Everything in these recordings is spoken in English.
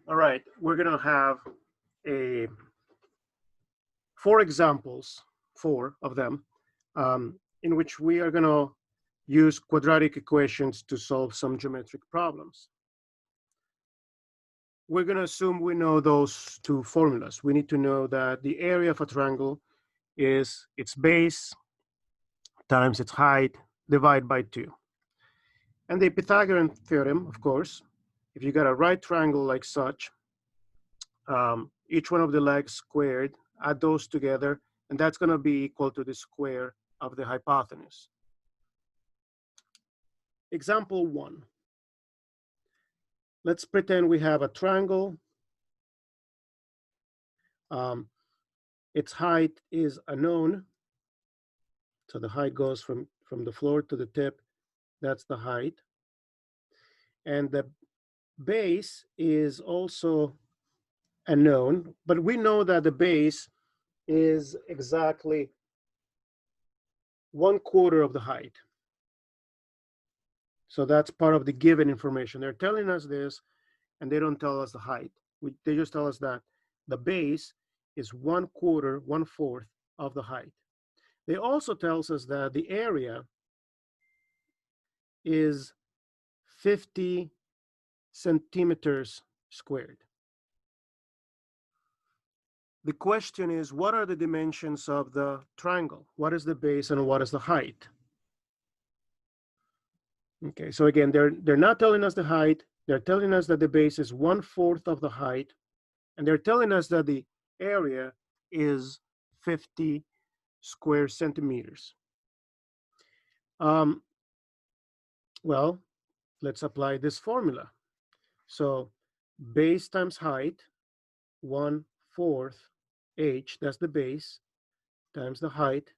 All right, we're going to have a four examples, four of them, in which we are going to use quadratic equations to solve some geometric problems. We're going to assume we know those two formulas. We need to know that the area of a triangle is its base times its height divided by 2. And the Pythagorean theorem, of course, if you got a right triangle like such, each one of the legs squared, add those together, and that's going to be equal to the square of the hypotenuse. Example 1. Let's pretend we have a triangle. Its height is unknown. So the height goes from the floor to the tip. That's the height. And the base is also unknown, but we know that the base is exactly 1/4 of the height. So that's part of the given information. They're telling us this, and they don't tell us the height. They just tell us that the base is 1/4, 1/4 of the height. They also tells us that the area is 50 centimeters squared. The question is, what are the dimensions of the triangle? What is the base and what is the height? Okay, so again, they're not telling us the height. They're telling us that the base is 1/4 of the height, and they're telling us that the area is 50 square centimeters. Well, let's apply this formula. So base times height, 1/4 h, that's the base, times the height,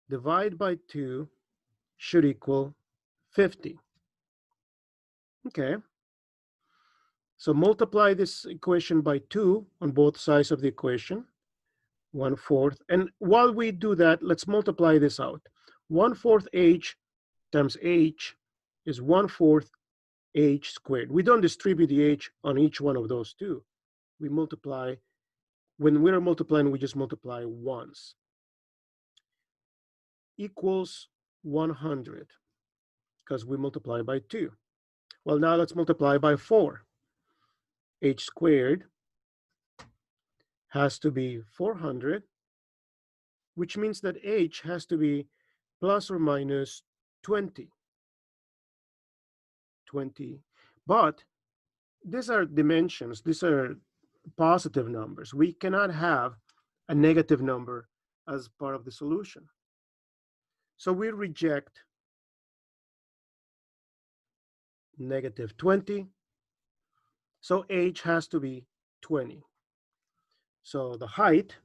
divide by 2 should equal 50. Okay. So multiply this equation by 2 on both sides of the equation, 1/4. And while we do that, let's multiply this out. 1/4 h times h is 1/4 h squared. We don't distribute the h on each one of those two. We multiply, when we're multiplying, we just multiply once. Equals 100, because we multiply by 2. Well, now let's multiply by 4. H squared has to be 400, which means that h has to be plus or minus 20. But these are dimensions. These are positive numbers. We cannot have a negative number as part of the solution. So we reject negative 20. So h has to be 20. So the height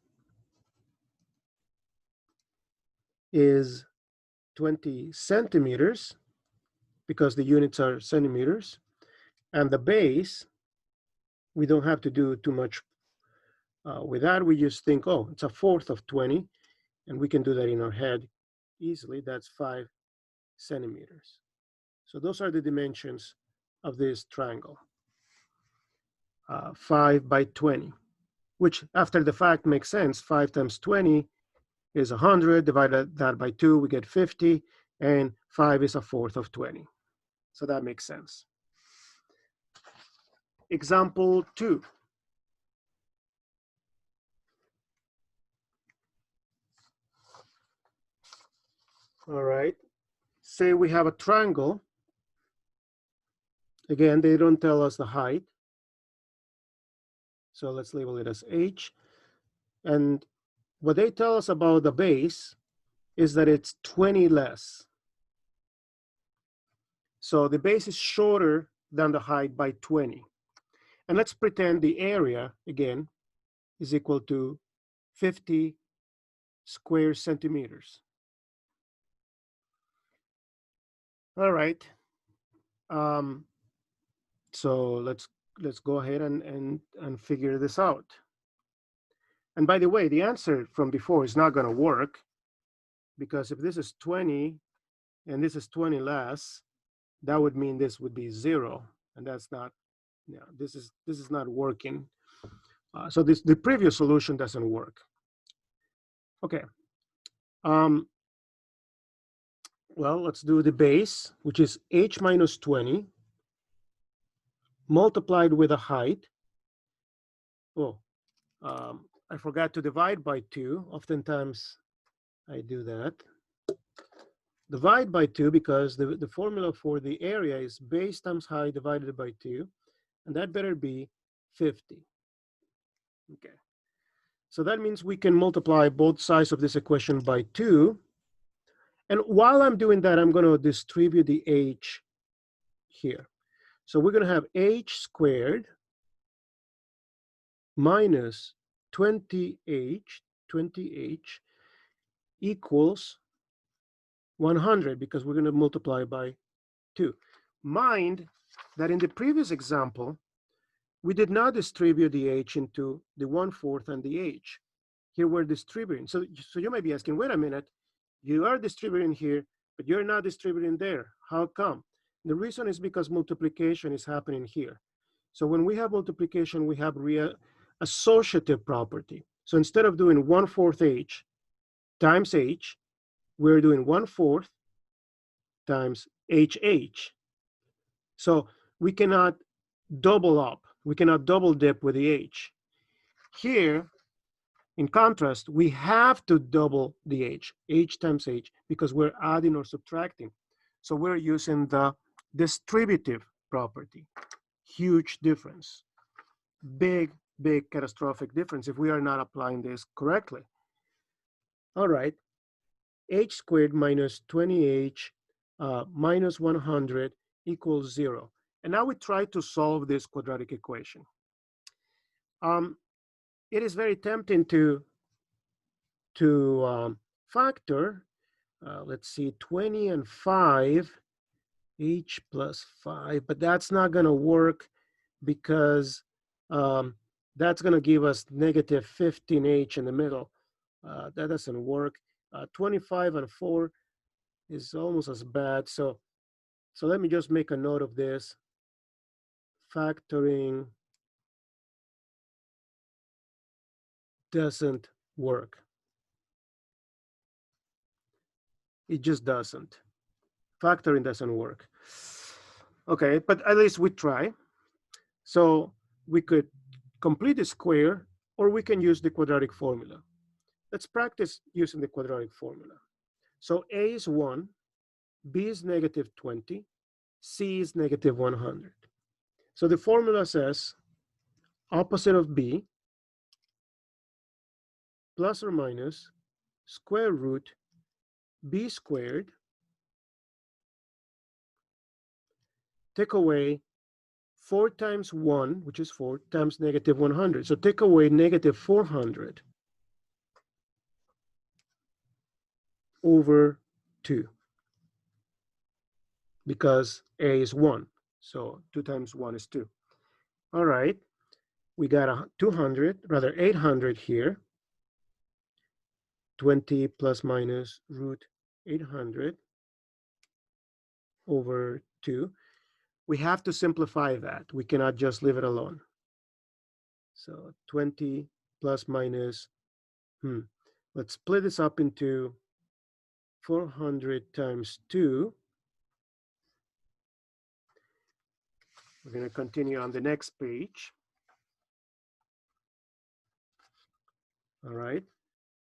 is 20 centimeters, because the units are centimeters. And the base, we don't have to do too much with that. We just think, oh, it's 1/4 of 20. And we can do that in our head easily. That's 5 centimeters. So those are the dimensions of this triangle. 5 by 20, which after the fact makes sense. 5 times 20 is 100. Divided that by 2, we get 50. And 5 is 1/4 of 20. So that makes sense. Example 2. All right. Say we have a triangle. Again, they don't tell us the height. So let's label it as h. And what they tell us about the base is that it's 20 less. So the base is shorter than the height by 20. And let's pretend the area, again, is equal to 50 square centimeters. All right. So let's go ahead and figure this out. And by the way, the answer from before is not going to work, because if this is 20 and this is 20 less, that would mean this would be 0, and that's not Yeah, this is not working. So the previous solution doesn't work. Okay. Um, well, let's do the base, which is h minus 20 multiplied with a height. Oh, I forgot to divide by 2. Oftentimes I do that. Divide by 2 because the formula for the area is base times height divided by 2, and that better be 50. Okay. So that means we can multiply both sides of this equation by 2. And while I'm doing that, I'm going to distribute the h here. So we're going to have h squared minus 20h equals 100 because we're going to multiply by 2. Mind that in the previous example, we did not distribute the h into the 1/4 and the h. Here we're distributing. So you may be asking, wait a minute, you are distributing here, but you're not distributing there. How come? The reason is because multiplication is happening here. So when we have multiplication, we have associative property. So instead of doing 1/4 h times h, we're doing 1/4 times hh. So we cannot double up. We cannot double dip with the h. Here, in contrast, we have to double the h times h, because we're adding or subtracting. So we're using the distributive property. Huge difference. Big, big catastrophic difference if we are not applying this correctly. All right, h squared minus 20h minus 100 equals 0. And now we try to solve this quadratic equation. It is very tempting to factor. Let's see, 20 and 5, h plus 5, but that's not going to work because that's going to give us negative 15h in the middle. That doesn't work. 25 and 4 is almost as bad. So let me just make a note of this. Factoring doesn't work. It just doesn't. Factoring doesn't work. Okay, but at least we try. So we could complete the square, or we can use the quadratic formula. Let's practice using the quadratic formula. So a is 1, b is negative 20, c is negative 100. So the formula says opposite of b plus or minus square root b squared, take away 4 times 1, which is 4, times negative 100. So take away negative 400 over 2, because a is 1. So 2 times 1 is 2. All right, we got 800 here. 20 plus minus root 800 over 2. We have to simplify that. We cannot just leave it alone. So 20 plus minus, let's split this up into 400 times 2. We're going to continue on the next page. All right.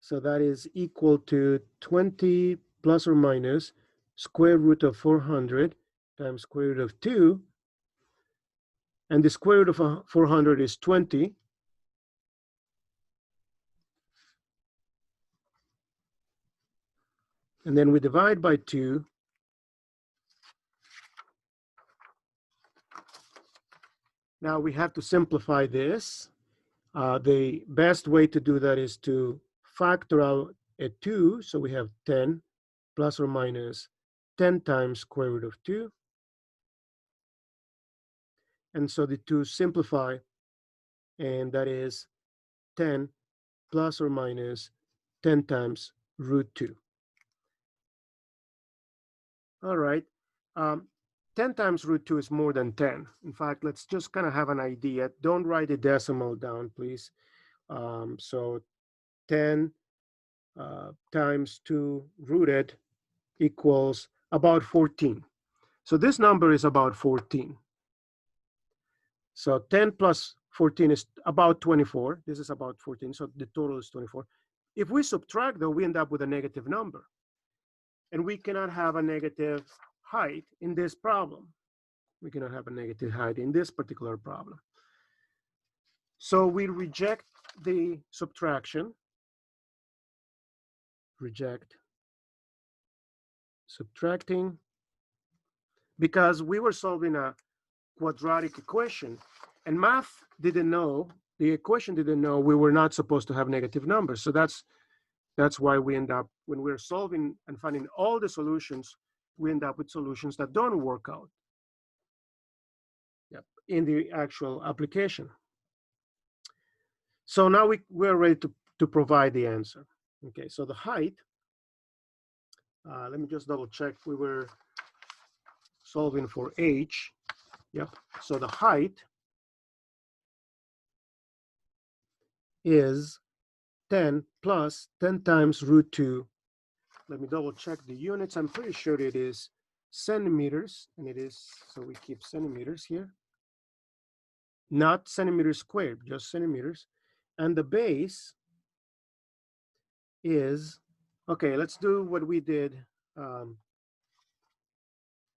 So that is equal to 20 plus or minus square root of 400 times square root of 2. And the square root of 400 is 20. And then we divide by 2. Now we have to simplify this. The best way to do that is to factor out a 2. So we have 10 plus or minus 10 times square root of 2. And so the 2 simplify, and that is 10 plus or minus 10 times root 2. All right. 10 times root 2 is more than 10. In fact, let's just kind of have an idea. Don't write the decimal down, please. So 10 times 2 rooted equals about 14. So this number is about 14. So 10 plus 14 is about 24. This is about 14. So the total is 24. If we subtract, though, we end up with a negative number. And we cannot have a negative height in this problem. We cannot have a negative height in this particular problem. So we reject the subtraction, reject subtracting, because we were solving a quadratic equation, and math didn't know, the equation didn't know we were not supposed to have negative numbers. So that's why we end up, when we're solving and finding all the solutions, we end up with solutions that don't work out, yep, in the actual application. So now we're ready to provide the answer. Okay, so the height, let me just double check. We were solving for h. Yep, so the height is 10 plus 10 times root 2. Let me double check the units. I'm pretty sure it is centimeters, and it is, so we keep centimeters here. Not centimeters squared, just centimeters. And the base is, okay, let's do what we did.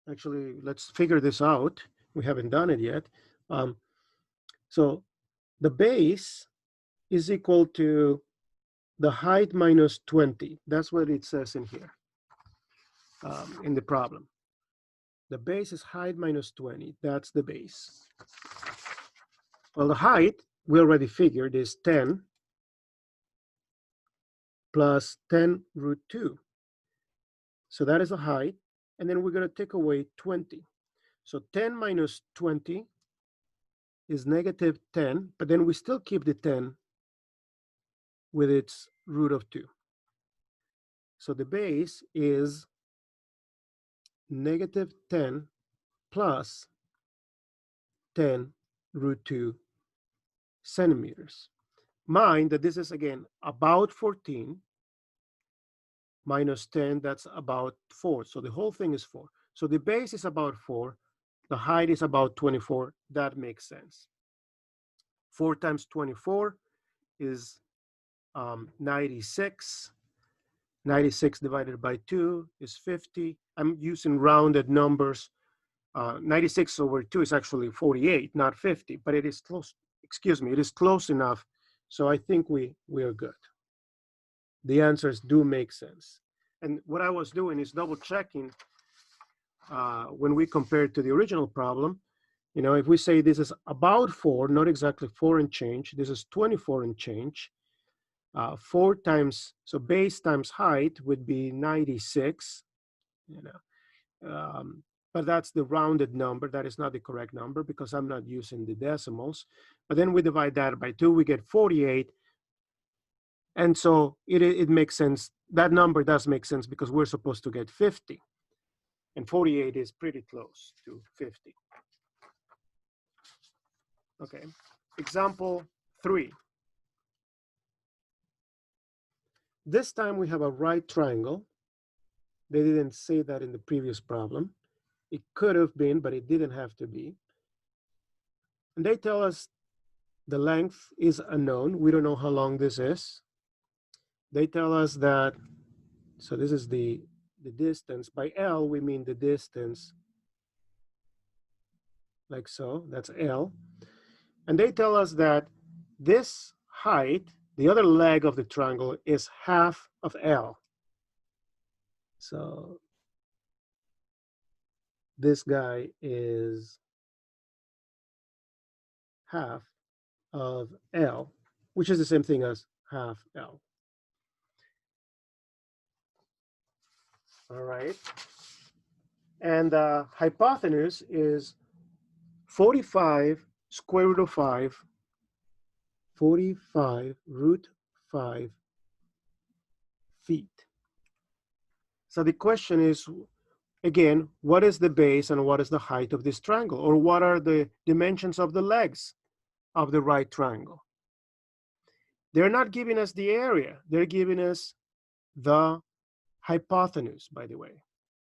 Actually, let's figure this out. We haven't done it yet. So the base is equal to the height minus 20. That's what it says in here, in the problem. The base is height minus 20. That's the base. Well, the height, we already figured, is 10 plus 10 root 2. So that is the height. And then we're going to take away 20. So 10 minus 20 is negative 10, but then we still keep the 10 with its root of 2. So the base is negative 10 plus 10 root 2 centimeters. Mind that this is, again, about 14 minus 10, that's about 4. So the whole thing is 4. So the base is about 4. The height is about 24. That makes sense. 4 times 24 is 96. 96 divided by 2 is 50. I'm using rounded numbers. 96 over 2 is actually 48, not 50, but it is close. Excuse me, it is close enough. So I think we are good. The answers do make sense. And what I was doing is double checking when we compare it to the original problem. You know, if we say this is about 4, not exactly 4 and change, this is 24 and change. 4 times, so base times height would be 96, you know. But that's the rounded number. That is not the correct number because I'm not using the decimals. But then we divide that by 2, we get 48. And so it makes sense. That number does make sense because we're supposed to get 50. And 48 is pretty close to 50. Okay, example 3. This time we have a right triangle. They didn't say that in the previous problem. It could have been, but it didn't have to be. And they tell us the length is unknown. We don't know how long this is. They tell us that, so this is the distance. By L, we mean the distance, like so. That's L. And they tell us that this height, the other leg of the triangle, is half of L. So this guy is half of L, which is the same thing as half L. All right. And the hypotenuse is 45 square root of 5, 45 root 5 feet. So the question is, again, what is the base and what is the height of this triangle? Or what are the dimensions of the legs of the right triangle? They're not giving us the area. They're giving us the hypotenuse, by the way.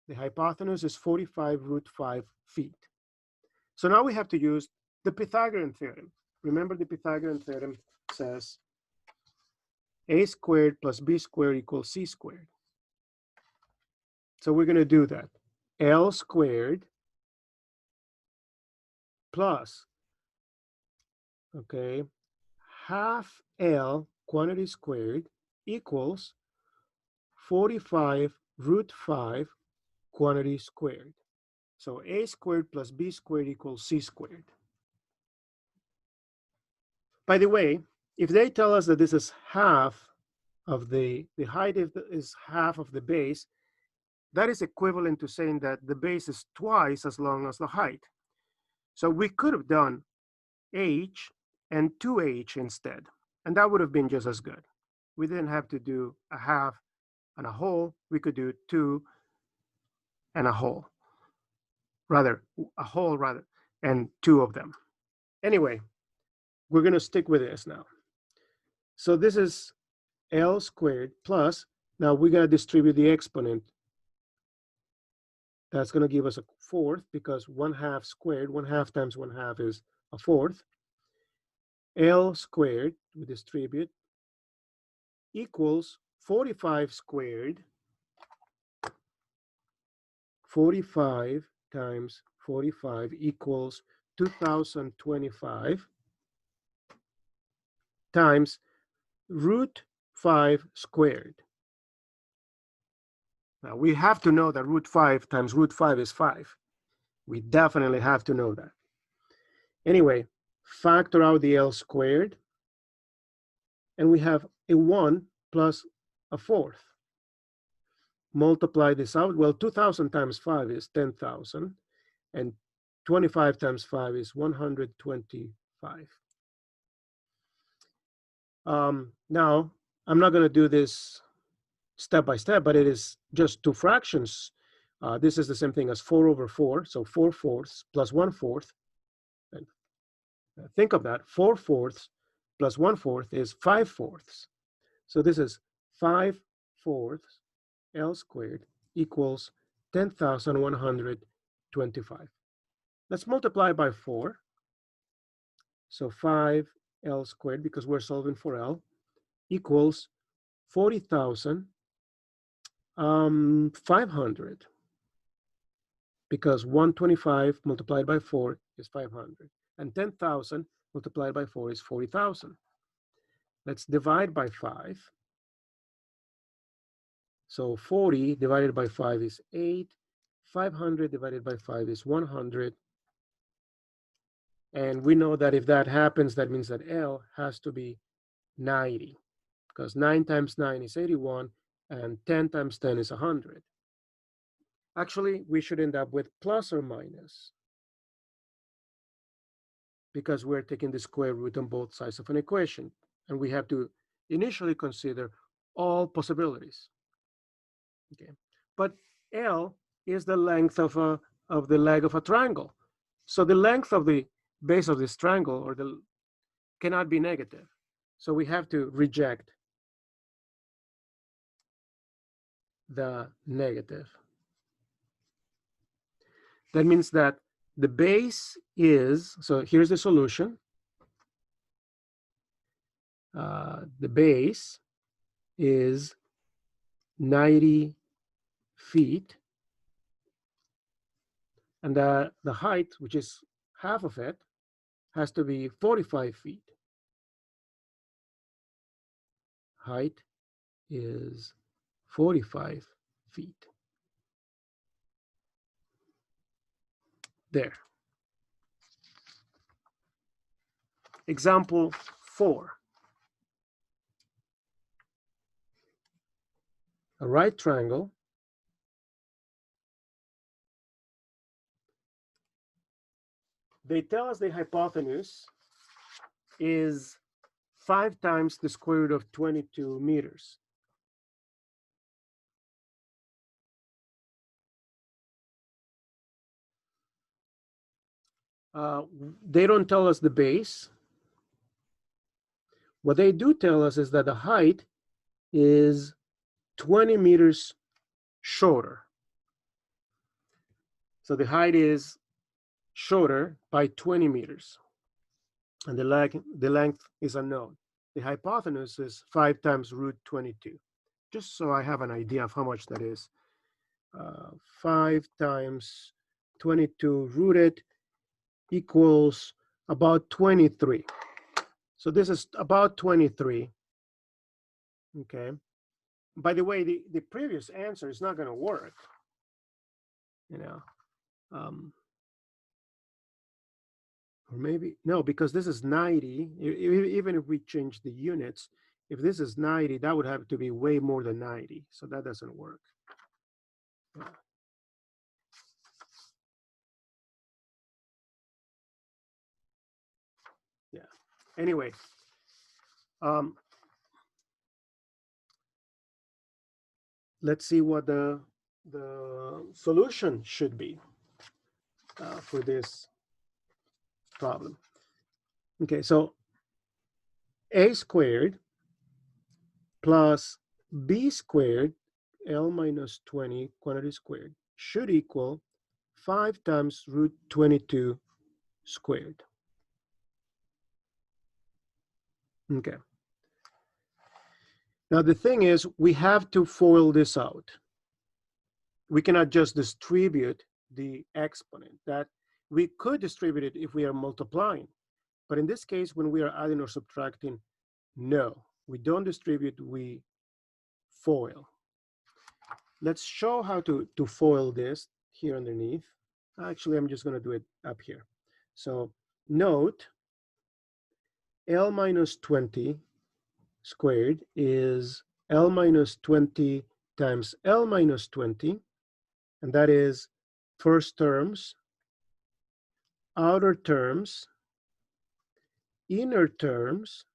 The hypotenuse is 45 root 5 feet. So now we have to use the Pythagorean theorem. Remember, the Pythagorean theorem says a squared plus b squared equals c squared. So we're going to do that. L squared plus, okay, half L quantity squared equals 45 root 5 quantity squared. So a squared plus b squared equals c squared. By the way, if they tell us that this is half of the height is half of the base, that is equivalent to saying that the base is twice as long as the height. So we could have done h and 2h instead, and that would have been just as good. We didn't have to do a half and a whole. We could do 2 and a whole, and 2 of them. Anyway, we're going to stick with this now. So this is L squared plus, now we're going to distribute the exponent. That's going to give us a fourth, because 1/2 squared, 1/2 times 1/2 is a fourth. L squared, we distribute, equals 45 squared. 45 times 45 equals 2025 times root 5 squared. Now we have to know that root 5 times root 5 is 5. We definitely have to know that. Anyway, factor out the L squared, and we have a 1 plus a fourth. Multiply this out. Well, 2,000 times 5 is 10,000, and 25 times 5 is 125. Now, I'm not going to do this step by step, but it is just two fractions. This is the same thing as 4 over 4, so 4 fourths plus 1 fourth. And think of that, 4 fourths plus 1 fourth is 5 fourths. So this is 5 fourths L squared equals 10,125. Let's multiply by 4. So 5 L squared, because we're solving for L, equals 40,500. Because 125 multiplied by 4 is 500. And 10,000 multiplied by 4 is 40,000. Let's divide by 5. So 40 divided by 5 is 8. 500 divided by 5 is 100. And we know that if that happens, that means that L has to be 90. Because 9 times 9 is 81, and 10 times 10 is 100. Actually, we should end up with plus or minus, because we're taking the square root on both sides of an equation. And we have to initially consider all possibilities. Okay, but L is the length of the leg of a triangle. So the length of the base of this triangle cannot be negative. So we have to reject the negative. That means that the base is, so here's the solution. The base is 90 feet, and the height, which is half of it, has to be 45 feet. Height is 45 feet. There. Example 4. A right triangle they tell us the hypotenuse is 5 times the square root of 22 meters. They don't tell us the base. What they do tell us is that the height is 20 meters shorter. So the height is shorter by 20 meters, and the length is unknown. The hypotenuse is 5 times root 22, just so I have an idea of how much that is. 5 times 22 rooted equals about 23. So this is about 23. Okay. By the way, the previous answer is not going to work. You know, or maybe no, because this is 90. Even if we change the units, if this is 90, that would have to be way more than 90. So that doesn't work. Yeah. Yeah. Anyway, let's see what the solution should be for this problem. Okay, so a squared plus b squared, L minus 20 quantity squared, should equal 5 times root 22 squared. Okay. Now the thing is, we have to FOIL this out. We cannot just distribute the exponent. That we could distribute it if we are multiplying. But in this case, when we are adding or subtracting, no, we don't distribute, we FOIL. Let's show how to FOIL this here underneath. Actually, I'm just going to do it up here. So note, L minus 20 squared is L minus 20 times L minus 20, and that is first terms, outer terms, inner terms,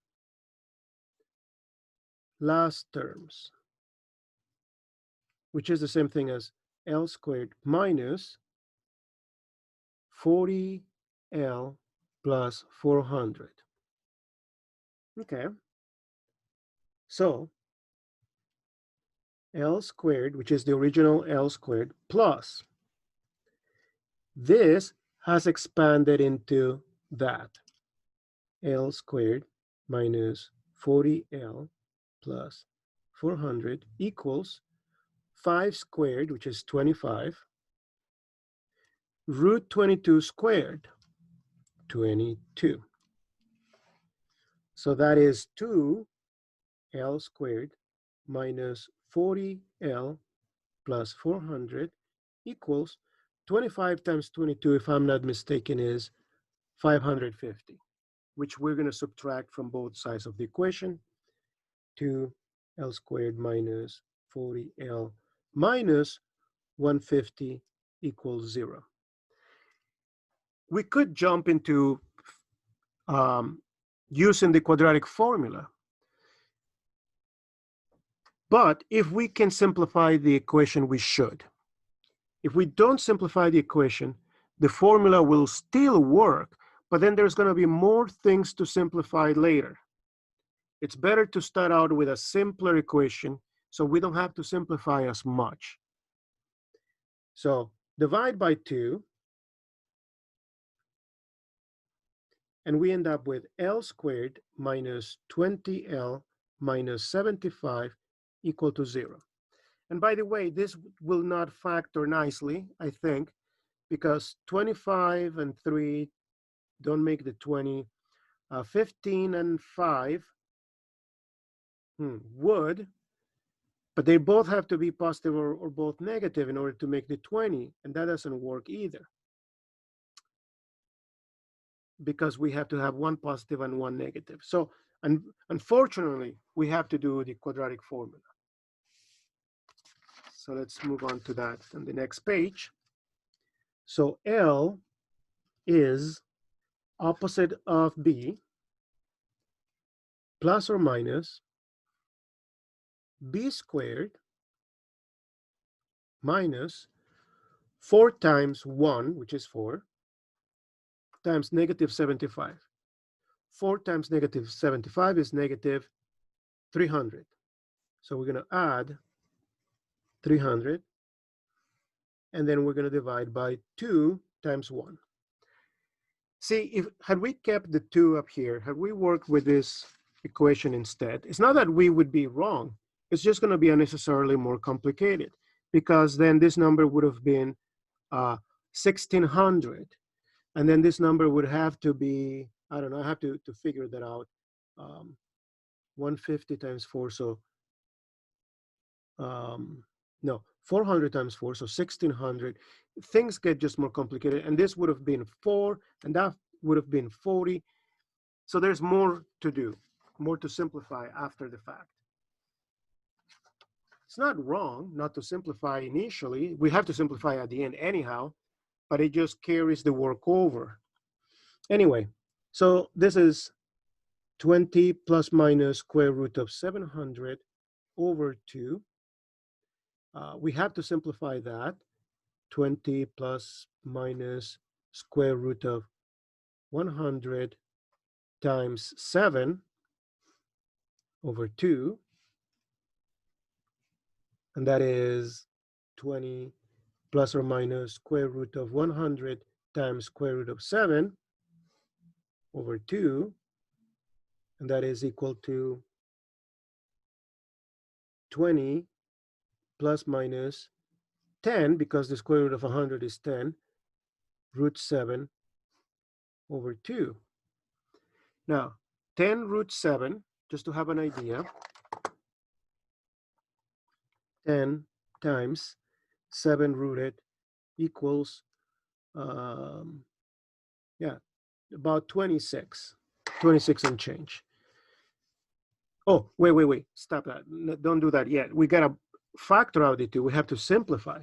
last terms, which is the same thing as L squared minus 40L plus 400. Okay. So L squared, which is the original L squared, plus this has expanded into that. L squared minus 40L plus 400 equals 5 squared, which is 25, root 22 squared, 22. So that is 2L squared minus 40L plus 400 equals 25 times 22, if I'm not mistaken, is 550, which we're going to subtract from both sides of the equation. 2L squared minus 40L minus 150 equals 0. We could jump into using the quadratic formula. But if we can simplify the equation, we should. If we don't simplify the equation, the formula will still work, but then there's going to be more things to simplify later. It's better to start out with a simpler equation so we don't have to simplify as much. So divide by 2, and we end up with L squared minus 20L minus 75 equal to 0. And by the way, this will not factor nicely, I think, because 25 and 3 don't make the 20. 15 and 5 would, but they both have to be positive or both negative in order to make the 20, and that doesn't work either, because we have to have one positive and one negative. So, and unfortunately, we have to do the quadratic formula. So let's move on to that on the next page. So L is opposite of B plus or minus B squared minus 4 times 1, which is 4, times negative 75. 4 times negative 75 is negative 300. So we're going to add 300, and then we're going to divide by 2 times 1. See, had we kept the 2 up here, had we worked with this equation instead, it's not that we would be wrong. It's just going to be unnecessarily more complicated, because then this number would have been 1600. And then this number would have to be, I don't know, I have to figure that out. 150 times 4, so no, 400 times 4, so 1600. Things get just more complicated, and this would have been 4, and that would have been 40. So there's more to do, more to simplify after the fact. It's not wrong not to simplify initially. We have to simplify at the end anyhow, but it just carries the work over. Anyway, so this is 20 plus minus square root of 700 over 2. We have to simplify that. 20 plus minus square root of 100 times 7 over 2. And that is 20 plus or minus square root of 100 times square root of 7 over 2. And that is equal to 20 plus minus 10, because the square root of 100 is 10, root 7 over 2. Now, 10 root 7, just to have an idea, 10 times 7 rooted equals, about 26 and change. Oh, wait, stop that. Don't do that yet. We got to factor out the 2. We have to simplify.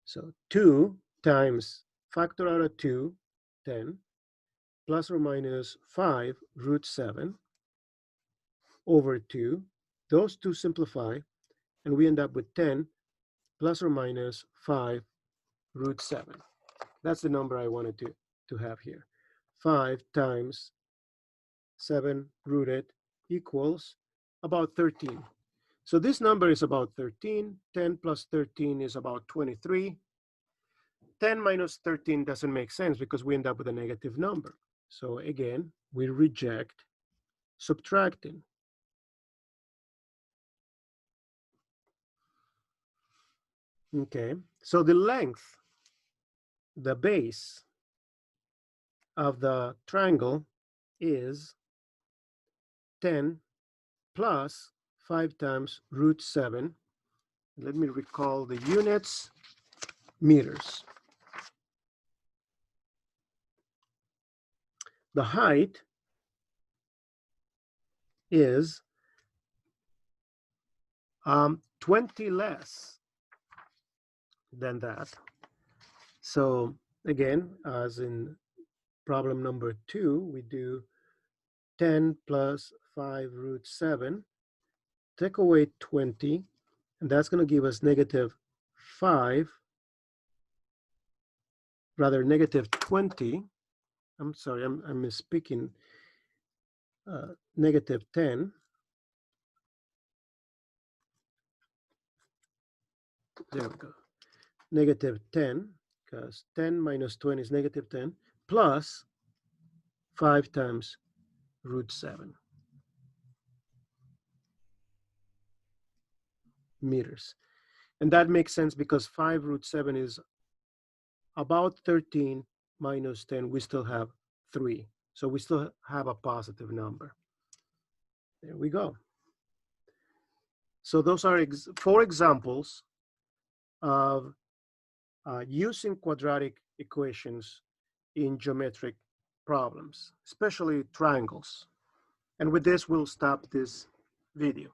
So 2 times factor out of 2, 10, plus or minus 5 root 7 over 2. Those two simplify, and we end up with 10 plus or minus 5 root 7. That's the number I wanted to have here. 5 times 7 rooted equals about 13. So this number is about 13. 10 plus 13 is about 23. 10 minus 13 doesn't make sense because we end up with a negative number. So again, we reject subtracting. Okay, so the length, the base of the triangle is 10 plus 5 times root 7. Let me recall the units, meters. The height is 20 less than that. So again, as in problem number 2, we do 10 plus 5 root 7, take away 20, and that's going to give us negative 5, rather negative 20. I'm sorry, I'm misspeaking. Negative 10. There we go. Negative 10, because 10 minus 20 is negative 10, plus 5 times root 7 meters. And that makes sense because 5 root 7 is about 13 minus 10. We still have 3. So we still have a positive number. There we go. So those are 4 examples of using quadratic equations in geometric problems, especially triangles. And with this, we'll stop this video.